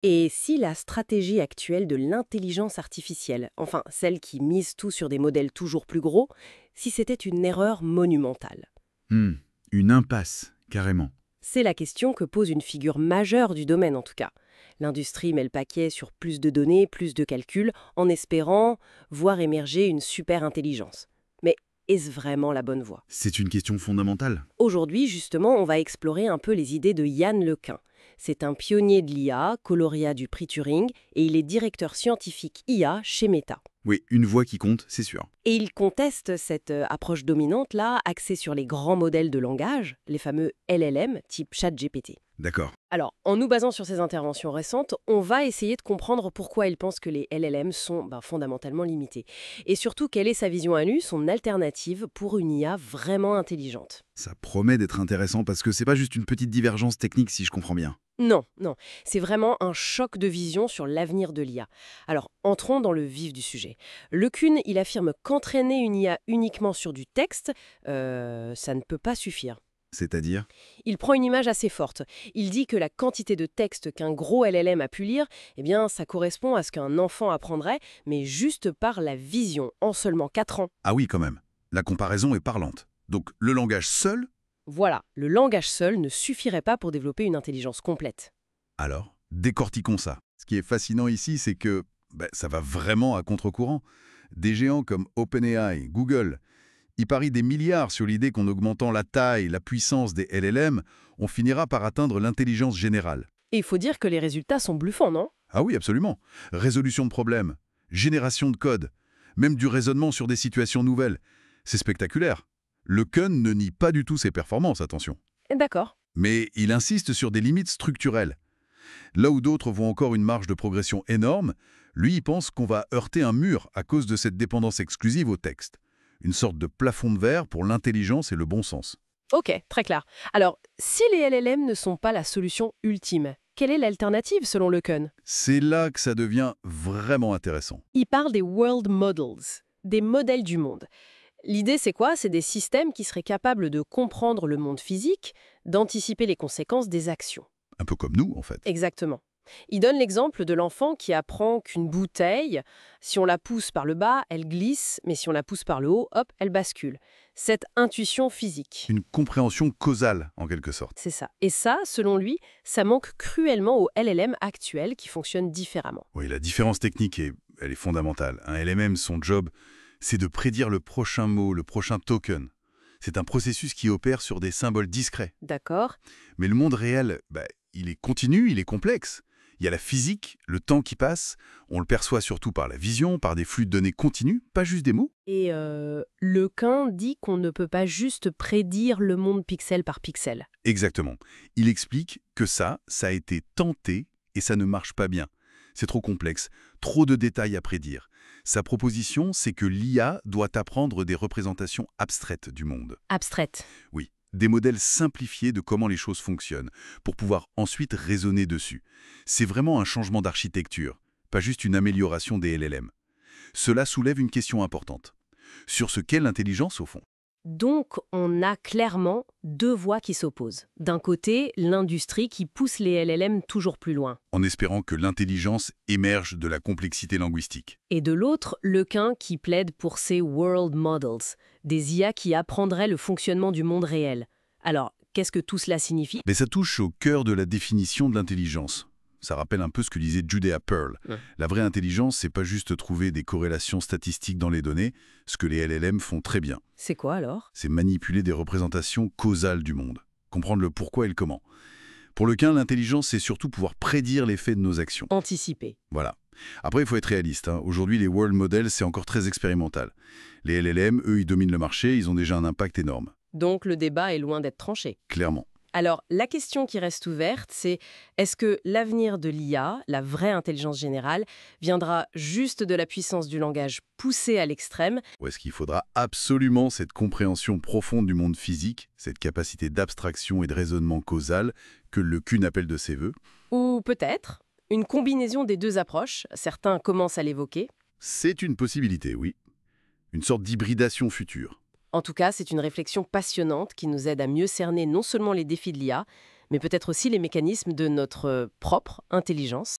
Et si la stratégie actuelle de l'intelligence artificielle, enfin celle qui mise tout sur des modèles toujours plus gros, si c'était une erreur monumentale? Hmm, une impasse, carrément. C'est la question que pose une figure majeure du domaine en tout cas. L'industrie met le paquet sur plus de données, plus de calculs, en espérant voir émerger une super intelligence. Mais est-ce vraiment la bonne voie? C'est une question fondamentale. Aujourd'hui, justement, on va explorer un peu les idées de Yann LeCun. C'est un pionnier de l'IA, lauréat du prix Turing, et il est directeur scientifique IA chez Meta. Oui, une voix qui compte, c'est sûr. Et il conteste cette approche dominante-là, axée sur les grands modèles de langage, les fameux LLM type ChatGPT. D'accord. Alors, en nous basant sur ces interventions récentes, on va essayer de comprendre pourquoi il pense que les LLM sont fondamentalement limités. Et surtout, quelle est sa vision à nu, son alternative pour une IA vraiment intelligente. Ça promet d'être intéressant parce que c'est pas juste une petite divergence technique si je comprends bien. Non, non, c'est vraiment un choc de vision sur l'avenir de l'IA. Alors, entrons dans le vif du sujet. LeCun, il affirme qu'entraîner une IA uniquement sur du texte, ça ne peut pas suffire. C'est-à-dire? Il prend une image assez forte. Il dit que la quantité de texte qu'un gros LLM a pu lire, eh bien, ça correspond à ce qu'un enfant apprendrait, mais juste par la vision, en seulement 4 ans. Ah oui, quand même. La comparaison est parlante. Donc le langage seul, Voilà, le langage seul ne suffirait pas pour développer une intelligence complète. alors, décortiquons ça. Ce qui est fascinant ici, c'est que ça va vraiment à contre-courant. Des géants comme OpenAI, Google, ils parient des milliards sur l'idée qu'en augmentant la taille, la puissance des LLM, on finira par atteindre l'intelligence générale. Et il faut dire que les résultats sont bluffants, non? Ah oui, absolument. Résolution de problèmes, génération de code, même du raisonnement sur des situations nouvelles. C'est spectaculaire. LeCun ne nie pas du tout ses performances, attention. D'accord. Mais il insiste sur des limites structurelles. Là où d'autres voient encore une marge de progression énorme, lui il pense qu'on va heurter un mur à cause de cette dépendance exclusive au texte. Une sorte de plafond de verre pour l'intelligence et le bon sens. Ok, très clair. Alors, si les LLM ne sont pas la solution ultime, quelle est l'alternative selon LeCun? C'est là que ça devient vraiment intéressant. Il parle des world models, des modèles du monde. L'idée, c'est quoi? C'est des systèmes qui seraient capables de comprendre le monde physique, d'anticiper les conséquences des actions. Un peu comme nous, en fait. Exactement. Il donne l'exemple de l'enfant qui apprend qu'une bouteille, si on la pousse par le bas, elle glisse, mais si on la pousse par le haut, hop, elle bascule. Cette intuition physique. Une compréhension causale, en quelque sorte. C'est ça. Et ça, selon lui, ça manque cruellement aux LLM actuels qui fonctionnent différemment. Oui, la différence technique, elle est fondamentale. Un LMM, son job, c'est de prédire le prochain mot, le prochain token. C'est un processus qui opère sur des symboles discrets. D'accord? Mais le monde réel, il est continu, il est complexe. Il y a la physique, le temps qui passe, on le perçoit surtout par la vision, par des flux de données continus, pas juste des mots. Et LeCun dit qu'on ne peut pas juste prédire le monde pixel par pixel. Exactement. Il explique que ça a été tenté et ça ne marche pas bien. C'est trop complexe, trop de détails à prédire. Sa proposition, c'est que l'IA doit apprendre des représentations abstraites du monde. Abstraite. Oui, des modèles simplifiés de comment les choses fonctionnent, pour pouvoir ensuite raisonner dessus. C'est vraiment un changement d'architecture, pas juste une amélioration des LLM. Cela soulève une question importante. Sur ce qu'est l'intelligence au fond? Donc, on a clairement deux voies qui s'opposent. D'un côté, l'industrie qui pousse les LLM toujours plus loin. En espérant que l'intelligence émerge de la complexité linguistique. Et de l'autre, LeCun qui plaide pour ces world models, des IA qui apprendraient le fonctionnement du monde réel. Alors, qu'est-ce que tout cela signifie? Mais ça touche au cœur de la définition de l'intelligence. Ça rappelle un peu ce que disait Judea Pearl. Ouais. La vraie intelligence, c'est pas juste trouver des corrélations statistiques dans les données, ce que les LLM font très bien. C'est quoi alors? C'est manipuler des représentations causales du monde, comprendre le pourquoi et le comment. Pour LeCun, l'intelligence, c'est surtout pouvoir prédire l'effet de nos actions. Anticiper. Voilà. Après, il faut être réaliste. Aujourd'hui, les world models, c'est encore très expérimental. Les LLM, eux, ils dominent le marché, ils ont déjà un impact énorme. Donc, le débat est loin d'être tranché. Clairement. Alors, la question qui reste ouverte, c'est est-ce que l'avenir de l'IA, la vraie intelligence générale, viendra juste de la puissance du langage poussée à l'extrême, Ou est-ce qu'il faudra absolument cette compréhension profonde du monde physique, cette capacité d'abstraction et de raisonnement causal que LeCun appelle de ses voeux? ou peut-être une combinaison des deux approches, certains commencent à l'évoquer. C'est une possibilité, oui. Une sorte d'hybridation future. En tout cas, c'est une réflexion passionnante qui nous aide à mieux cerner non seulement les défis de l'IA, mais peut-être aussi les mécanismes de notre propre intelligence.